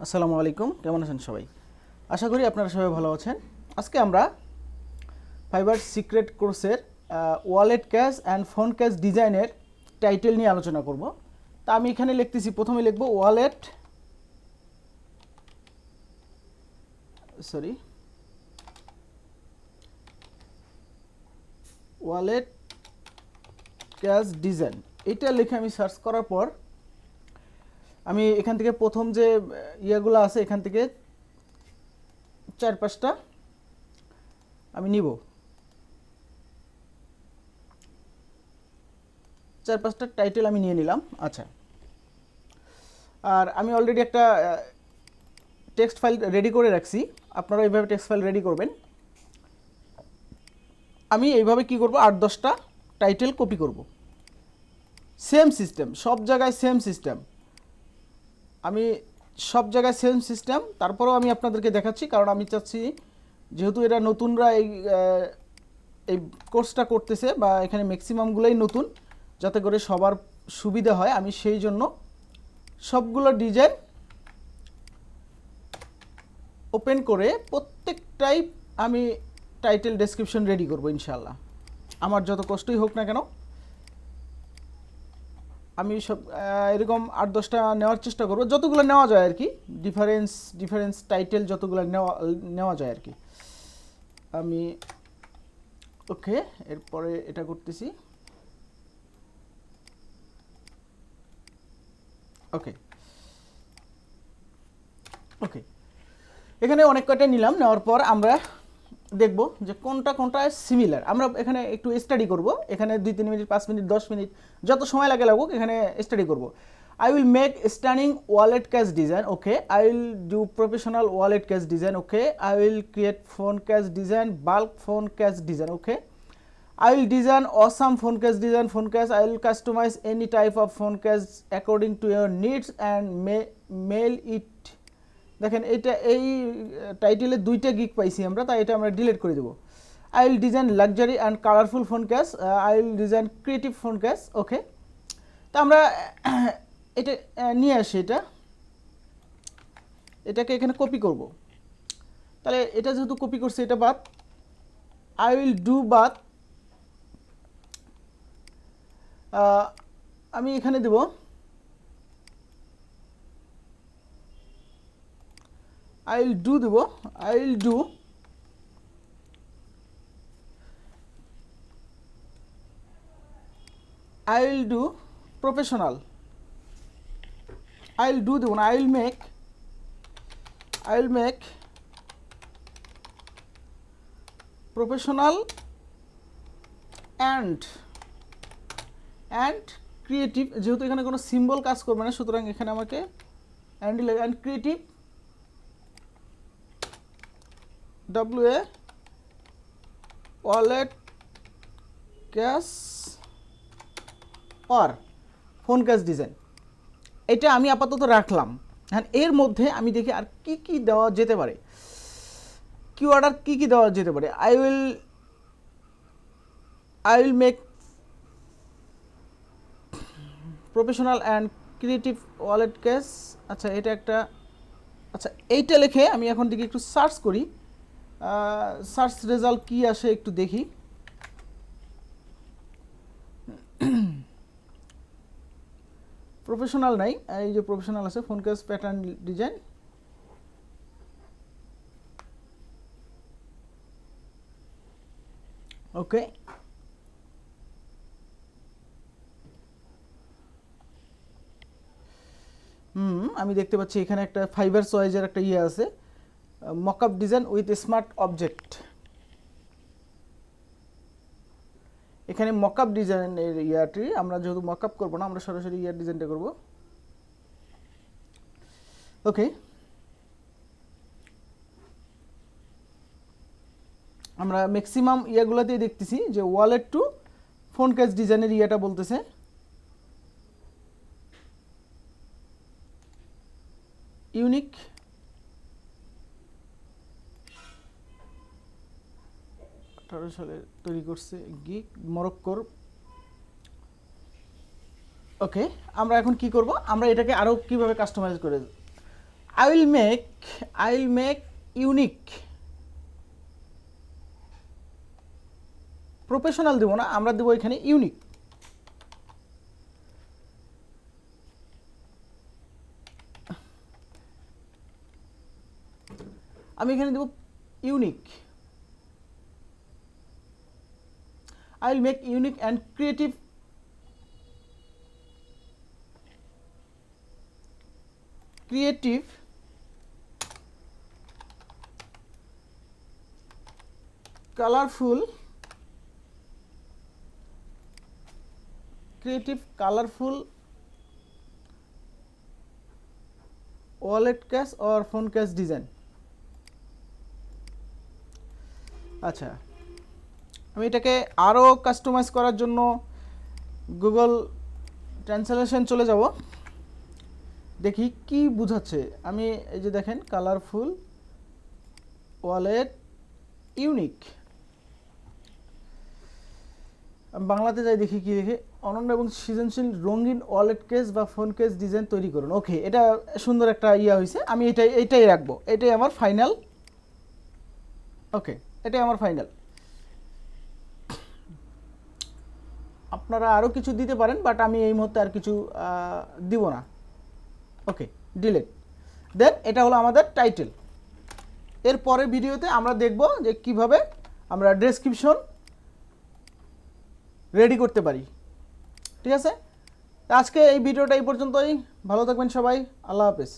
আসসালামু আলাইকুম, কেমন আছেন সবাই? আশা করি আপনারা সবাই ভালো আছেন। আজকে আমরা ফাইবার সিক্রেট কোর্সের wallet cash and phone cash ডিজাইনের টাইটেল নিয়ে আলোচনা করব। তা আমি এখানে লিখতেছি, প্রথমে লিখব ওয়ালেট ক্যাশ ডিজাইন। এটা লিখে আমি সার্চ করার পর আমি এখান থেকে প্রথম যে ইয়েগুলো আছে এখান থেকে 4-5টা আমি নিব, 4-5টা টাইটেল আমি নিয়ে নিলাম। আচ্ছা, আর আমি অলরেডি একটা টেক্সট ফাইল রেডি করে রাখছি। আপনারা এইভাবে টেক্সট ফাইল রেডি করবেন। আমি এইভাবে কি করব, 8-10টা টাইটেল কপি করব। সেম সিস্টেম, সব জায়গায় সেম সিস্টেম। আমি সব জায়গায় সেম সিস্টেম, তারপরেও আমি আপনাদেরকে দেখাচ্ছি, কারণ আমি চাচ্ছি যেহেতু এরা নতুনরা এই কোর্সটা করতেছে বা এখানে ম্যাক্সিমামগুলোই নতুন, যাতে করে সবার সুবিধা হয়, আমি সেই জন্য সবগুলো ডিজাইন ওপেন করে প্রত্যেকটাই আমি টাইটেল ডেসক্রিপশন রেডি করব ইনশাআল্লাহ। আমার যত কষ্টই হোক না কেন আমি সব এরকম 8-10টা নেওয়ার চেষ্টা করব, যতগুলো নেওয়া যায় আর কি। ডিফারেন্স টাইটেল যতগুলো নেওয়া যায় আর কি। আমি ওকে, এরপরে এটা করতেছি। ওকে ওকে, এখানে অনেক কয়টা নিলাম। নেওয়ার পর আমরা দেখব যে কোনটা সিমিলার। আমরা এখানে একটু স্টাডি করব। এখানে 2-3 মিনিট, 5 মিনিট, 10 মিনিট, যত সময় লাগুক এখানে স্টাডি করব। I will make stunning wallet cash design. Okay, I will do professional wallet cash design. Okay, I will create phone cash design, bulk phone cash design. Okay, I will design awesome phone case design phone case. I will customize any type of phone case according to your needs and mail it. দেখেন এটা এই টাইটেলে 2টা gig পাইছি আমরা, তাই এটা আমরা delete করে দেব। I will design luxury and colourful phone case. I will design creative phone case. Okay, তা আমরা এটা নিয়ে আসি, এটাকে এখানে কপি করব। তাহলে এটা যেহেতু কপি করছে এটা বাদ, আই উইল ডু বাদ, আমি এখানে দেব I will do Dev, I will do professional, I will do দেব না, I will make professional and creative. যেহেতু এখানে কোনো সিম্বল কাজ করবে না, সুতরাং এখানে আমাকে and creative WA wallet cash or phone cash design, এটা আমি আপাতত রাখলাম। হ্যাঁ, এর মধ্যে আমি দেখি আর কি কি দেওয়া যেতে পারে, কিওয়ার্ড কি কি দেওয়া যেতে পারে। I will make professional and creative wallet cash. আচ্ছা, এটা একটা, আচ্ছা এইটা লিখে আমি এখন দিকে একটু সার্চ করি, সার্চ রেজাল্ট কি আসে একটু দেখি। প্রফেশনাল নাই, এই যে প্রফেশনাল আছে, ফোন ক্যাশ প্যাটার্ন ডিজাইন। ওকে, আমি দেখতে পাচ্ছি এখানে একটা ফাইবার চয়েজের একটা ইয়ে আছে, mockup design with smart object. এখানে মকআপ ডিজাইনের ইয়াটি আমরা যেহেতু মকআপ করবো না, আমরা সরাসরি ইয়ার ডিজাইনটা করব। ওকে, আমরা ম্যাক্সিমাম ইয়াগুলোতেই দেখতেছি যে ওয়ালেট টু ফোন ক্যাশ ডিজাইনের ইয়াটা বলতেছে। ইউনিক, 18 সালে তৈরি করছে, গিগ মরক্কোর। ওকে, আমরা এখন কি করব, আমরা এটাকে আরও কিভাবে কাস্টমাইজ করে I will make unique professional দেব না, আমরা দেব এখানে ইউনিক। আমি এখানে দেব unique. I will make unique and creative colorful wallet case or phone case design। আচ্ছা, আমি এটাকে আরও কাস্টমাইজ করার জন্য গুগল ট্রান্সলেশন চলে যাব, দেখি কি বুঝাচ্ছে। আমি এই যে দেখেন কালারফুল ওয়ালেট ইউনিক, বাংলাতে যাই দেখি কি দেখে, অনন্য এবং সৃজনশীল রঙিন ওয়ালেট কেস বা ফোন কেস ডিজাইন তৈরি করুন। ওকে, এটা সুন্দর একটা ইয়া হয়েছে, আমি এটাই রাখবো, এটাই আমার ফাইনাল। ওকে, এটাই আমার ফাইনাল। আপনারা আরও কিছু দিতে পারেন, বাট আমি এই মুহূর্তে আর কিছু দিব না। ওকে, ডিলিট। দেন এটা হলো আমাদের টাইটেল। এর পরের ভিডিওতে আমরা দেখব যে কিভাবে আমরা ডেসক্রিপশন রেডি করতে পারি। ঠিক আছে, আজকে এই ভিডিওটা এই পর্যন্তই। ভালো থাকবেন সবাই, আল্লাহ হাফেজ।